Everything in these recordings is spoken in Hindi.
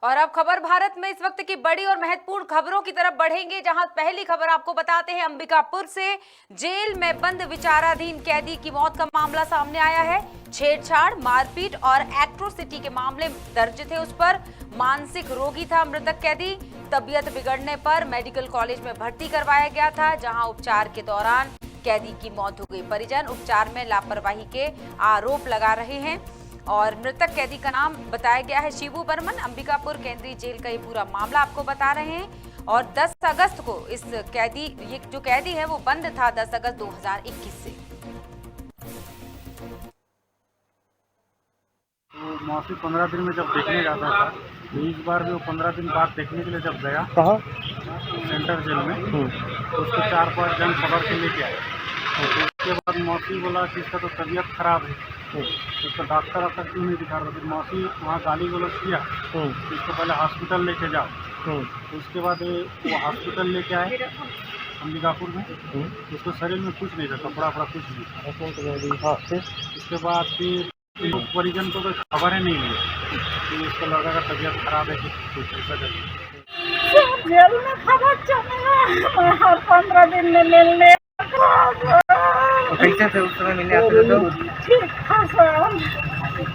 और अब खबर भारत में इस वक्त की बड़ी और महत्वपूर्ण खबरों की तरफ बढ़ेंगे, जहां पहली खबर आपको बताते हैं अंबिकापुर से। जेल में बंद विचाराधीन कैदी की मौत का मामला सामने आया है। छेड़छाड़, मारपीट और एट्रोसिटी के मामले दर्ज थे उस पर। मानसिक रोगी था मृतक कैदी। तबीयत बिगड़ने पर मेडिकल कॉलेज में भर्ती करवाया गया था, जहां उपचार के दौरान कैदी की मौत हो गई। परिजन उपचार में लापरवाही के आरोप लगा रहे हैं और मृतक कैदी का नाम बताया गया है शिबू बर्मन। अंबिकापुर केंद्रीय जेल का ये पूरा मामला आपको बता रहे हैं। और 10 अगस्त को ये जो कैदी है वो बंद था 10 अगस्त 2021 से। तो मौसी 15 दिन में जब देखने जाता था, तो इस बार भी वो 15 दिन बाद देखने के लिए जब गया कहाँ? सेंटर जेल में, तो उसको 4-5 जन पकड़ के लेके आए। तो उसके बाद मौसी बोला कि इसका तो तबीयत खराब है, तो उसका डॉक्टर अब तक क्यों नहीं दिखा रहा। फिर मौसी वहाँ गाली गलौज किया तो इसको पहले हॉस्पिटल लेके जाओ। तो उसके बाद वो हॉस्पिटल लेके आए अंबिकापुर में। उसको शरीर में कुछ नहीं था, कपड़ा वपड़ा कुछ नहीं। हाँ, फिर उसके बाद फिर परिजन को कोई खबर ही नहीं मिली कि इसका लड़का का तबीयत खराब है कि कुछ ऐसा करके। जेल में खबर चला हर 15 दिन में मिलने तो कैसे थे उस समय मिलने आते थे तो? ठीक था सर,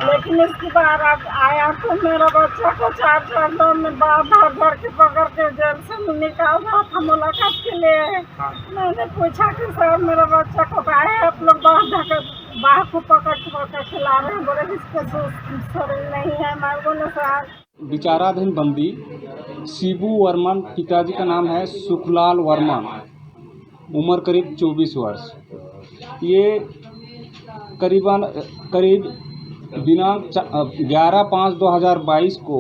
लेकिन इसके बाद अब आया तो मेरा बच्चा को 4 दिन में बाहर धर के पकड़ के जेल से निकाल रहा था मुलाकात के लिए। मैंने पूछा कि सर मेरा बच्चा को काहे आप लोग बाहर को पकड़ के खिला रहे हैं। बोले इसके शरीर नहीं है। मैं बोले सर विचाराधीन बंदी शिबू वर्मन, पिताजी का नाम है सुखलाल वर्मन, उम्र करीब 24 वर्ष। ये करीब दिनांक 11/5/2022 को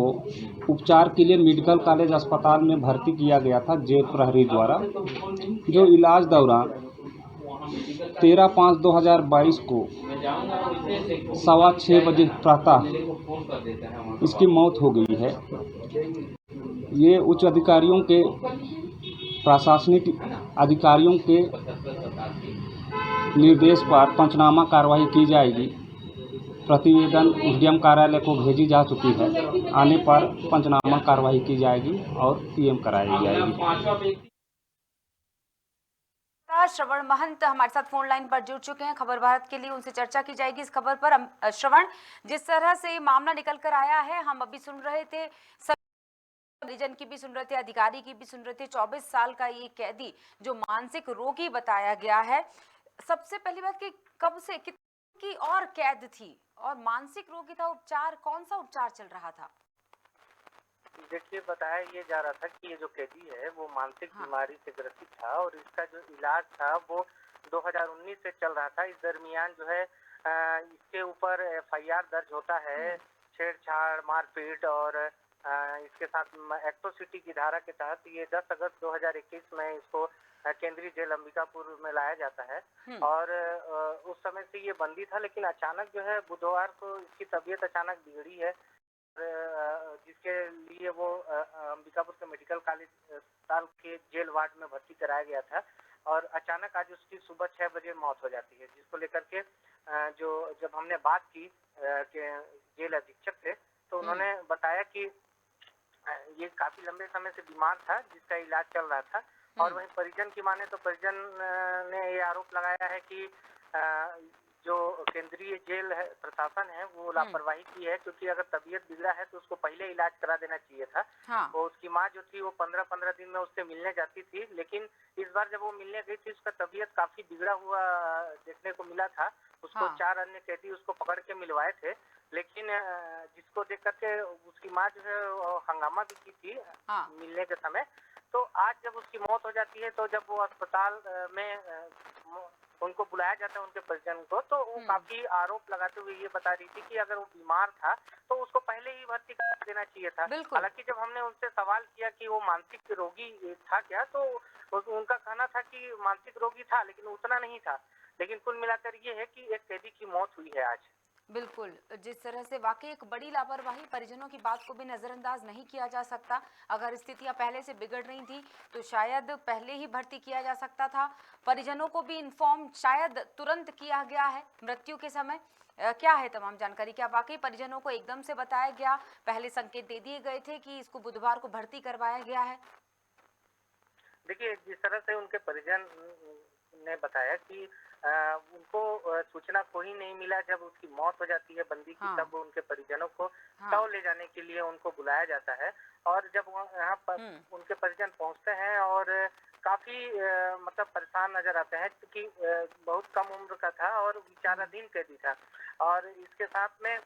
उपचार के लिए मेडिकल कॉलेज अस्पताल में भर्ती किया गया था जेल प्रहरी द्वारा, जो इलाज दौरान 13/5/2022 को 6:15 बजे प्रातः इसकी मौत हो गई है। ये उच्च अधिकारियों के, प्रशासनिक अधिकारियों के निर्देश पर पंचनामा कार्रवाई की जाएगी। प्रतिवेदन एसडीएम कार्यालय को भेजी जा चुकी है। आने पर पंचनामा कार्रवाई की जाएगी और पीएम कराई जाएगी। श्रवण महंत हमारे साथ फोन लाइन पर जुड़ चुके हैं खबर भारत के लिए, उनसे चर्चा की जाएगी इस खबर पर। श्रवण, जिस तरह से ये मामला निकल कर आया है, हम अभी सुन रहे थे, परिजन की भी सुन रहे थे, अधिकारी की भी सुन रहे थे। 24 साल का ये कैदी जो मानसिक रोगी बताया गया है। सबसे पहली बात कि कब से कितनी और कैद थी और मानसिक रोगी था, उपचार कौन सा उपचार चल रहा था? देखिए, बताया ये जा रहा था कि ये जो कैदी है वो मानसिक बीमारी से ग्रसित था और इसका जो इलाज था वो 2019 से चल रहा था। इस दरमियान जो है इसके ऊपर एफआईआर दर्ज होता है, छेड़छाड़, मारपीट और इसके साथ एट्रोसिटी की धारा के तहत ये 10 अगस्त 2021 में इसको केंद्रीय जेल अंबिकापुर में लाया जाता है। और उस समय से ये बंदी था, लेकिन अचानक जो है बुधवार को इसकी तबीयत अचानक बिगड़ी है, जिसके लिए वो अंबिकापुर के मेडिकल कॉलेज अस्पताल के जेल वार्ड में भर्ती कराया गया था। और अचानक आज उसकी सुबह 6 बजे मौत हो जाती है, जिसको लेकर के जब हमने बात की के जेल अधीक्षक से, तो उन्होंने बताया कि ये काफी लंबे समय से बीमार था, जिसका इलाज चल रहा था। और वहीं परिजन की माने तो परिजन ने ये आरोप लगाया है कि जो केंद्रीय जेल है, प्रशासन है, वो लापरवाही की है, क्योंकि अगर तबीयत बिगड़ा है तो उसको पहले इलाज करा देना चाहिए था। वो उसकी माँ जो थी वो 15-15 दिन में उससे मिलने जाती थी, लेकिन इस बार जब वो मिलने गई थी उसका तबीयत काफी बिगड़ा हुआ देखने को मिला था। उसको 4 अन्य कैदी उसको पकड़ के मिलवाए थे, लेकिन जिसको देख करके उसकी माँ जो है हंगामा भी की थी मिलने के समय। तो आज जब उसकी मौत हो जाती है, तो जब वो अस्पताल में उनको बुलाया जाता है उनके परिजन को, तो वो काफी आरोप लगाते हुए ये बता रही थी कि अगर वो बीमार था तो उसको पहले ही भर्ती करा देना चाहिए था। हालांकि जब हमने उनसे सवाल किया कि वो मानसिक रोगी था क्या, तो उनका कहना था कि मानसिक रोगी था, लेकिन उतना नहीं था। लेकिन कुल मिलाकर ये है कि एक कैदी की मौत हुई है आज। बिल्कुल, जिस तरह से वाकई एक बड़ी लापरवाही, परिजनों की बात को भी नजरअंदाज नहीं किया जा सकता। अगर स्थितियां पहले से बिगड़ रही थी तो शायद पहले ही भर्ती किया जा सकता था। परिजनों को भी इन्फॉर्म शायद तुरंत किया गया है मृत्यु के समय, क्या है तमाम जानकारी? क्या वाकई परिजनों को एकदम से बताया गया, पहले संकेत दे दिए गए थे कि इसको बुधवार को भर्ती करवाया गया है? देखिए, जिस तरह से उनके परिजन ने बताया कि उनको सूचना कोई नहीं मिला, जब उसकी मौत हो जाती है बंदी की, हाँ। तब उनके परिजनों को हाँ। शव ले जाने के लिए उनको बुलाया जाता है। और जब यहाँ पर उनके परिजन पहुंचते हैं और काफी मतलब परेशान नजर आते हैं, क्योंकि बहुत कम उम्र का था और विचाराधीन कैदी था। और इसके साथ में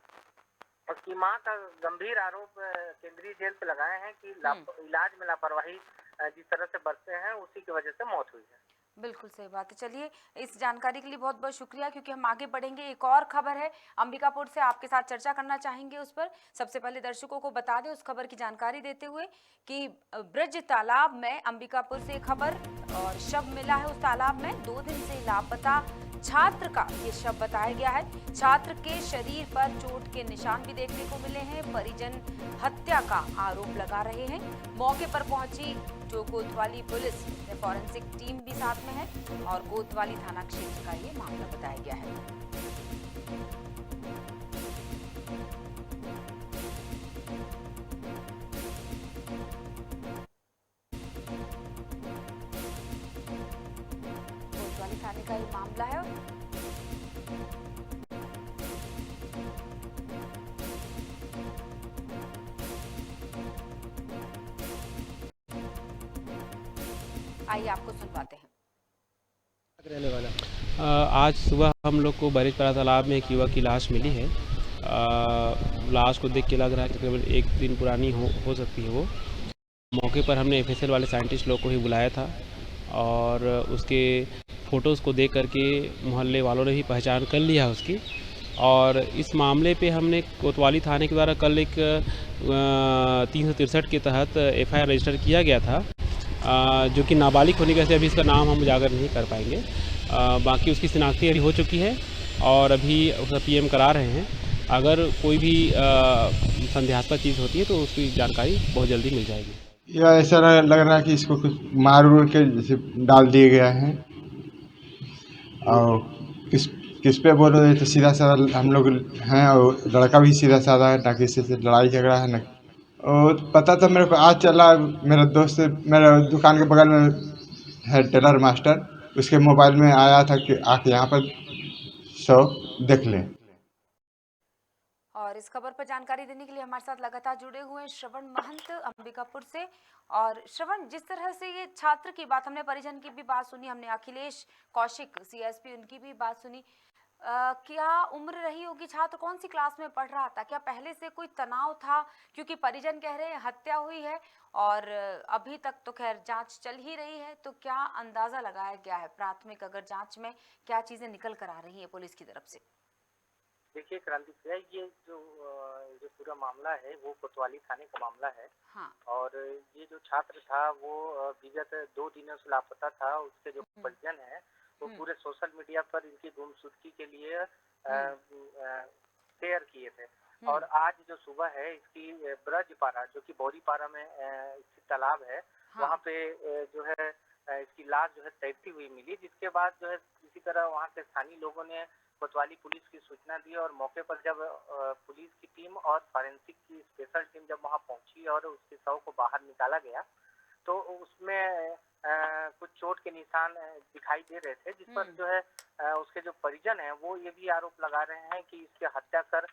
उसकी मां का गंभीर आरोप केंद्रीय जेल पे लगाए हैं कि इलाज में लापरवाही जिस तरह से बरते हैं, उसी की वजह से मौत हुई है। बिल्कुल सही बात है। चलिए, इस जानकारी के लिए बहुत बहुत शुक्रिया, क्योंकि हम आगे बढ़ेंगे। एक और खबर है अंबिकापुर से, आपके साथ चर्चा करना चाहेंगे उस पर। सबसे पहले दर्शकों को बता दें उस खबर की जानकारी देते हुए कि ब्रज तालाब में अंबिकापुर से खबर, और शव मिला है उस तालाब में। 2 दिन से लापता छात्र का ये शव बताया गया है। छात्र के शरीर पर चोट के निशान भी देखने को मिले हैं। परिजन हत्या का आरोप लगा रहे हैं। मौके पर पहुंची जो कोतवाली पुलिस, फॉरेंसिक टीम भी साथ में है, और कोतवाली थाना क्षेत्र का ये मामला बताया गया है। कोतवाली थाने का ये मामला है। आइए आपको सुनवाते हैं। आज सुबह हम लोग को बरेजपारा तालाब में एक युवक की लाश मिली है। लाश को देख के लग रहा है तकरीबन 1 दिन पुरानी हो सकती है वो। मौके पर हमने एफएसएल वाले साइंटिस्ट लोग को ही बुलाया था, और उसके फ़ोटोज़ को देख करके मोहल्ले वालों ने भी पहचान कर लिया उसकी। और इस मामले पे हमने कोतवाली थाने के द्वारा कल एक 363 के तहत एफआईआर रजिस्टर किया गया था, जो कि नाबालिग होने की वजह से अभी इसका नाम हम उजागर नहीं कर पाएंगे। बाकी उसकी शिनाख्ती अभी हो चुकी है और अभी उसका पीएम करा रहे हैं। अगर कोई भी संदेहास्पद चीज़ होती है तो उसकी जानकारी बहुत जल्दी मिल जाएगी। या ऐसा लग रहा है कि इसको कुछ मार उड़ के जैसे डाल दिए गया है, और किस पे बोल रहे तो सीधा साधा हम लोग हैं, और लड़का भी सीधा साधा है, ना किसी से लड़ाई झगड़ा है ना। और पता तो मेरे को आज चला, मेरा दोस्त मेरा दुकान के बगल में है टेलर मास्टर, उसके मोबाइल में आया था कि आके यहाँ पर शव देख लें। और इस खबर पर जानकारी देने के लिए हमारे साथ लगातार जुड़े हुए हैं श्रवण महंत अंबिकापुर से। और श्रवण, जिस तरह से ये छात्र की बात, हमने परिजन की भी बात सुनी, हमने अखिलेश कौशिक सीएसपी उनकी भी बात सुनी। क्या उम्र रही होगी? छात्र कौन सी क्लास में पढ़ रहा था? क्या पहले से कोई तनाव था? क्योंकि परिजन कह रहे हैं हत्या हुई है और अभी तक तो खैर जांच चल ही रही है, तो क्या अंदाजा लगाया गया है प्राथमिक अगर जांच में क्या चीजें निकल कर आ रही है पुलिस की तरफ से? देखिए क्रांति भैया, ये जो पूरा मामला है वो कोतवाली थाने का मामला है। हाँ। और ये जो छात्र था वो विगत 2 दिनों से लापता था। उसके जो परिजन है वो पूरे सोशल मीडिया पर इनकी गुमशुदगी के लिए शेयर किए थे। और आज जो सुबह है इसकी ब्रजपारा, जो कि बौरीपारा में स्थित तालाब है, वहाँ पे जो है इसकी लाश जो है तैरती हुई मिली। जिसके बाद जो है इसी तरह वहाँ के स्थानीय लोगों ने कोतवाली पुलिस की सूचना दी, और मौके पर जब पुलिस की टीम और फॉरेंसिक की स्पेशल टीम जब वहां पहुंची और उसके शव को बाहर निकाला गया, तो उसमें कुछ चोट के निशान दिखाई दे रहे थे, जिस पर जो है उसके जो परिजन हैं वो ये भी आरोप लगा रहे हैं कि इसकी हत्या कर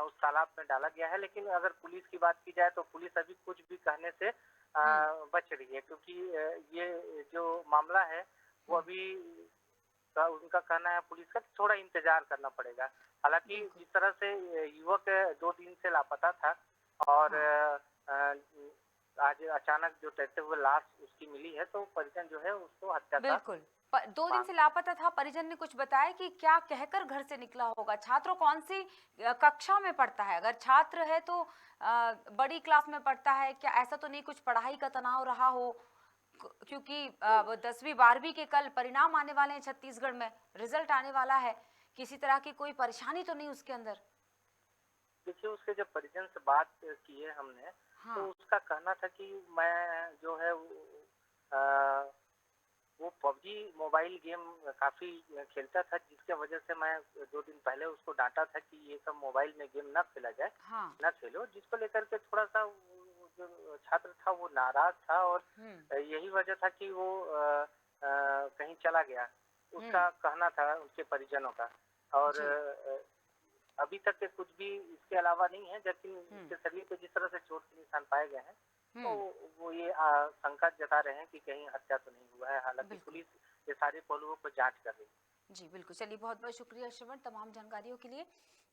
उस तालाब में डाला गया है। लेकिन अगर पुलिस की बात की जाए तो पुलिस अभी कुछ भी कहने से बच रही है, क्योंकि ये जो मामला है वो अभी उनका कहना है पुलिस का थोड़ा इंतजार करना पड़ेगा। हालांकि जिस तरह से युवक 2 दिन से लापता था और आज अचानक जो तैरते हुए लाश उसकी मिली है, तो परिजन जो है उसको हत्या का बिल्कुल 2 दिन से लापता था। परिजन ने कुछ बताया कि क्या कहकर घर से निकला होगा? छात्र कौन सी कक्षा में पढ़ता है? अगर छात्र है तो बड़ी क्लास में पढ़ता है क्या? ऐसा तो नहीं कुछ पढ़ाई का तनाव रहा हो, क्योंकि 10वीं 12वीं के कल परिणाम आने वाले हैं छत्तीसगढ़ में, रिजल्ट आने वाला है। किसी तरह की कोई परेशानी तो नहीं उसके अंदर? देखिए, उसके जब परिजन से बात की है हमने, तो उसका कहना था कि मैं जो है वो पबजी मोबाइल गेम काफ़ी खेलता था, जिसके वजह से मैं 2 दिन पहले उसको डांटा था कि ये सब मोबाइल में गेम ना खेला जाए, हाँ। ना खेलो, जिसको लेकर के थोड़ा सा वो जो छात्र था वो नाराज था और यही वजह था कि वो कहीं चला गया, उसका कहना था उनके परिजनों का। और अभी तक के कुछ भी इसके अलावा नहीं है, जबकि इसके शरीर पे जिस तरह से चोट के निशान पाए गए हैं, तो वो ये शंका जता रहे हैं कि कहीं हत्या तो नहीं हुआ है। हालांकि पुलिस ये सारे पहलुओं पर जांच कर रही है। जी बिल्कुल, चलिए बहुत बहुत शुक्रिया श्रवण तमाम जानकारियों के लिए।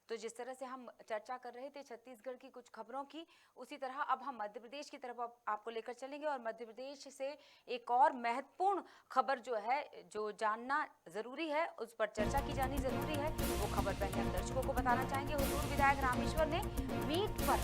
तो जिस तरह से हम चर्चा कर रहे थे छत्तीसगढ़ की कुछ खबरों की, उसी तरह अब हम मध्य प्रदेश की तरफ आपको लेकर चलेंगे और मध्य प्रदेश से एक और महत्वपूर्ण खबर जो है, जो जानना जरूरी है, उस पर चर्चा की जानी जरूरी है, वो खबर पहले हम दर्शकों को बताना चाहेंगे। हुजूर विधायक रामेश्वर ने मीट पर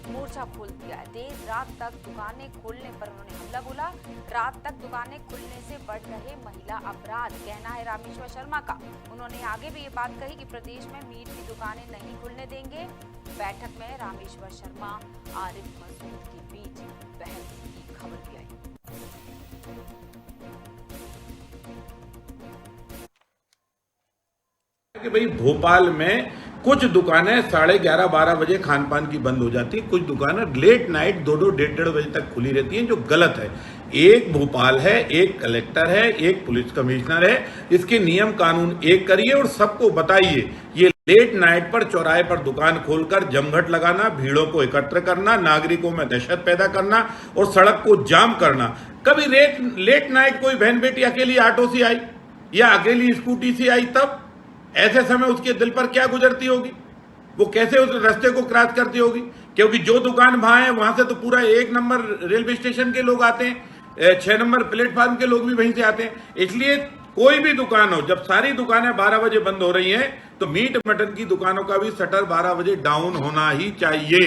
मोर्चा खोल दिया है। देर रात तक दुकानें खोलने पर उन्होंने हमला बोला। रात तक दुकानें खुलने से बढ़ रहे महिला अपराध, कहना है रामेश्वर शर्मा का। उन्होंने आगे भी ये बात कही कि प्रदेश में मीट की दुकानें नहीं खुलने देंगे। बैठक में रामेश्वर शर्मा आरिफ मसूद के बीच बहस की खबर भी आई। कि भाई भोपाल में कुछ दुकानें 11:30-12 बजे खान पान की बंद हो जाती है, कुछ दुकानें लेट नाइट 2-2 1:30 बजे तक खुली रहती हैं, जो गलत है। एक भोपाल है, एक कलेक्टर है, एक पुलिस कमिश्नर है, इसके नियम कानून एक करिए और सबको बताइए। ये लेट नाइट पर चौराहे पर दुकान खोलकर जमघट लगाना, भीड़ों को एकत्र करना, नागरिकों में दहशत पैदा करना और सड़क को जाम करना। कभी लेट नाइट कोई बहन बेटी अकेली ऑटो से आई या अकेली स्कूटी से आई, तब ऐसे समय उसके दिल पर क्या गुजरती होगी, वो कैसे उस रास्ते को क्रॉस करती होगी? क्योंकि जो दुकान वहां है वहां से तो पूरा 1 नंबर रेलवे स्टेशन के लोग आते हैं, 6 नंबर प्लेटफार्म के लोग भी वहीं से आते हैं। इसलिए कोई भी दुकान हो, जब सारी दुकानें 12 बजे बंद हो रही हैं, तो मीट मटन की दुकानों का भी शटर 12 बजे डाउन होना ही चाहिए।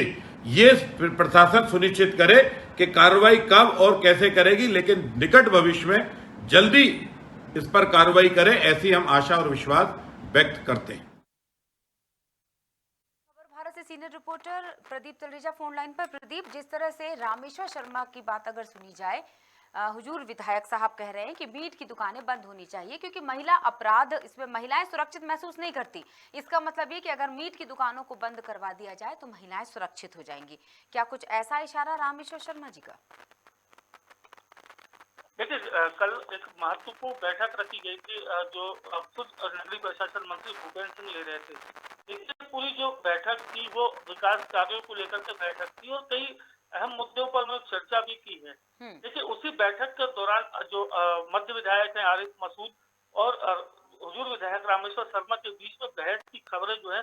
ये प्रशासन सुनिश्चित करे कि कार्रवाई कब और कैसे करेगी, लेकिन निकट भविष्य में जल्दी इस पर कार्रवाई करे, ऐसी हम आशा और विश्वास व्यक्त करते हैं। खबर भारत से senior reporter Pradeep Talreja phone line पर। प्रदीप, जिस तरह से रामेश्वर शर्मा की बात अगर सुनी जाए, हुजूर विधायक साहब कह रहे हैं कि मीट की दुकानें बंद होनी चाहिए क्योंकि महिला अपराध, इसमें महिलाएं सुरक्षित महसूस नहीं करती। इसका मतलब ये कि अगर मीट की दुकानों को बंद करवा दिया जाए तो महिलाएं सुरक्षित हो जाएंगी। क्या कुछ ऐसा इशारा रामेश्वर शर्मा जी का? देखिए, कल एक महत्वपूर्ण बैठक रखी गई थी जो खुद नगरीय प्रशासन मंत्री भूपेंद्र सिंह ले रहे थे। देखिए, पूरी जो बैठक थी वो विकास कार्यों को लेकर के बैठक थी और कई अहम मुद्दों पर उन्होंने चर्चा भी की है। देखिए, उसी बैठक के दौरान जो मध्य विधायक हैं आरिफ मसूद और हुजूर विधायक रामेश्वर शर्मा के बीच में बहस की खबरें जो है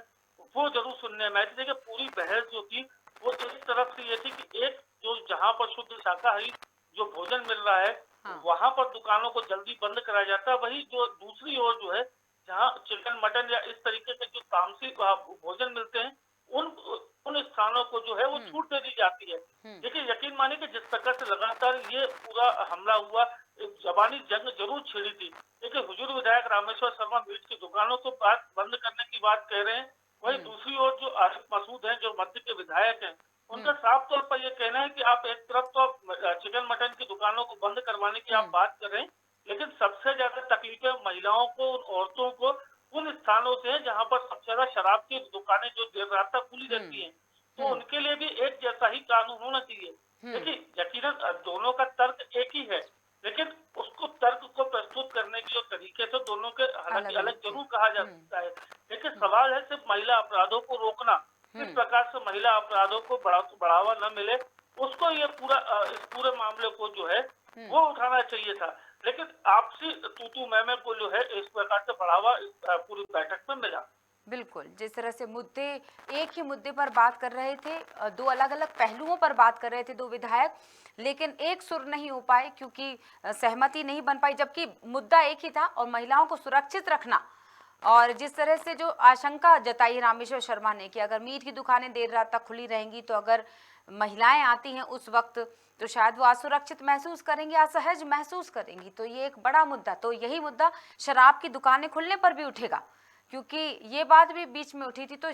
वो जरूर सुनने में आई थी। देखिए, पूरी बहस जो थी वो एक तरफ से ये थी कि एक जो जहाँ पर शुद्ध शाकाहारी जो भोजन मिल रहा है वहां पर दुकानों को जल्दी बंद कराया जाता है, वही जो दूसरी ओर जो है जहां चिकन मटन या इस तरीके के जो तामसी भोजन मिलते हैं उन स्थानों को जो है वो छूट दे दी जाती है। देखिए, यकीन मानिए कि जिस प्रकार से लगातार ये पूरा हमला हुआ, एक जबानी जंग जरूर छिड़ी थी। देखिए, हुजूर विधायक रामेश्वर शर्मा मीट की दुकानों को बंद करने की बात कह रहे हैं, वही दूसरी ओर जो आरिफ मसूद हैं जो मध्य के विधायक हैं, उनका साफ तौर पर यह कहना है कि आप एक तरफ तो चिकन मटन की दुकानों को बंद करवाने की आप बात कर रहे हैं, लेकिन सबसे ज्यादा तकलीफें महिलाओं को, औरतों को उन स्थानों से है जहां पर सबसे ज्यादा शराब की दुकानें जो देर रात तक खुली रहती हैं, तो उनके लिए भी एक जैसा ही कानून होना चाहिए। देखिए, यकीनन दोनों का तर्क एक ही है, लेकिन उसको तर्क को प्रस्तुत करने के जो तरीके से दोनों के हालांकि अलग जरूर कहा जा सकता है। देखिए, सवाल है सिर्फ महिला अपराधों को रोकना, किस प्रकार से महिला अपराधों को बढ़ावा न मिले, उसको ये इस पूरे मामले को जो है वो उठाना चाहिए था। लेकिन आपसी तू मैं को जो है इस प्रकार से बढ़ावा पूरी बैठक में मिला। बिल्कुल, जिस तरह से मुद्दे, एक ही मुद्दे पर बात कर रहे थे, दो अलग अलग पहलुओं पर बात कर रहे थे दो विधायक, लेकिन एक सुर नहीं हो पाए क्योंकि सहमति नहीं बन पाई, जबकि मुद्दा एक ही था और महिलाओं को सुरक्षित रखना। और जिस तरह से जो आशंका जताई रामेश्वर शर्मा ने कि अगर मीट की दुकानें देर रात तक खुली रहेंगी तो अगर महिलाएं आती हैं उस वक्त तो शायद वो असुरक्षित महसूस करेंगी, असहज महसूस करेंगी। तो ये एक बड़ा मुद्दा, तो यही मुद्दा शराब की दुकानें खुलने पर भी उठेगा, क्योंकि ये बात भी बीच में उठी थी। तो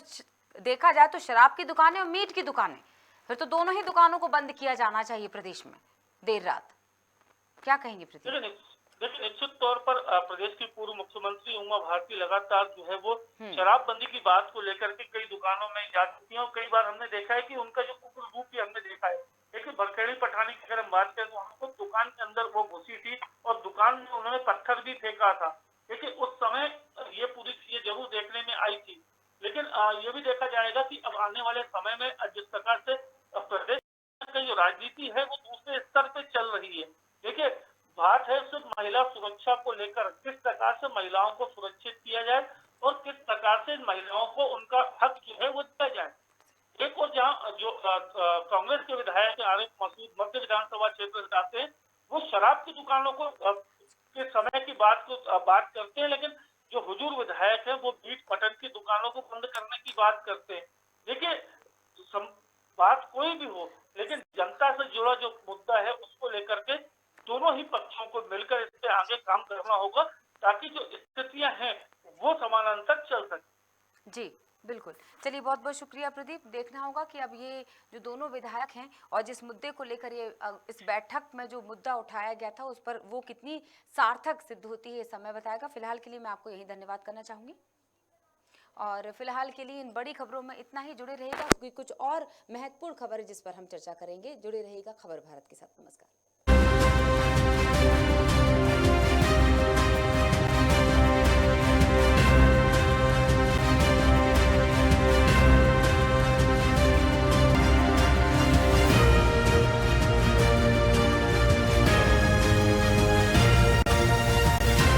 देखा जाए तो शराब की दुकानें और मीट की दुकानें, फिर तो दोनों ही दुकानों को बंद किया जाना चाहिए प्रदेश में देर रात। क्या कहेंगे प्रदीप? देखिए, निश्चित तौर पर प्रदेश की पूर्व मुख्यमंत्री उमा भारती लगातार जो है वो शराबबंदी की बात को लेकर के कई दुकानों में जा चुकी हैं और कई बार हमने देखा है कि उनका जो उग्र रूप भी हमने देखा है। देखिए, बरखेड़ी पठानी की अगर हम बात करें तो हमको दुकान के अंदर वो घुसी थी और दुकान में उन्होंने पत्थर भी फेंका था। देखिए, उस समय ये पूरी चीजें जरूर देखने में आई थी, लेकिन ये भी देखा जाएगा कि अब आने वाले समय में जिस प्रकार से प्रदेश की जो राजनीति है वो दूसरे स्तर पे चल रही है। देखिए, बात है सिर्फ महिला सुरक्षा को लेकर, किस प्रकार से महिलाओं को सुरक्षित किया जाए और किस प्रकार से महिलाओं को उनका हक जो है वो दिया जाए। एक और जहाँ जो कांग्रेस के विधायक आरिफ मसूद मध्य विधानसभा क्षेत्र से आते हैं, वो शराब की दुकानों को के समय की बात करते हैं, लेकिन जो हुजूर विधायक है वो बीट मटन की दुकानों को बंद करने की बात करते हैं। देखिए, बात कोई भी हो, लेकिन जनता से जुड़ा जो मुद्दा है उसको लेकर के दोनों ही पक्षों को मिलकर इस पे आगे काम करना होगा ताकि जो स्थितियां हैं वो समानांतर चल सके। जी बिल्कुल। चलिए, बहुत बहुत शुक्रिया प्रदीप। देखना होगा कि अब ये जो दोनों विधायक हैं और जिस मुद्दे को लेकर ये इस बैठक में जो मुद्दा उठाया गया था उस पर वो कितनी सार्थक सिद्ध होती है, ये समय बताएगा। फिलहाल के लिए मैं आपको यही धन्यवाद करना चाहूँगी और फिलहाल के लिए इन बड़ी खबरों में इतना ही। जुड़े रहेगा क्योंकि कुछ और महत्वपूर्ण खबर है जिस पर हम चर्चा करेंगे। जुड़े रहेगा खबर भारत के साथ। नमस्कार।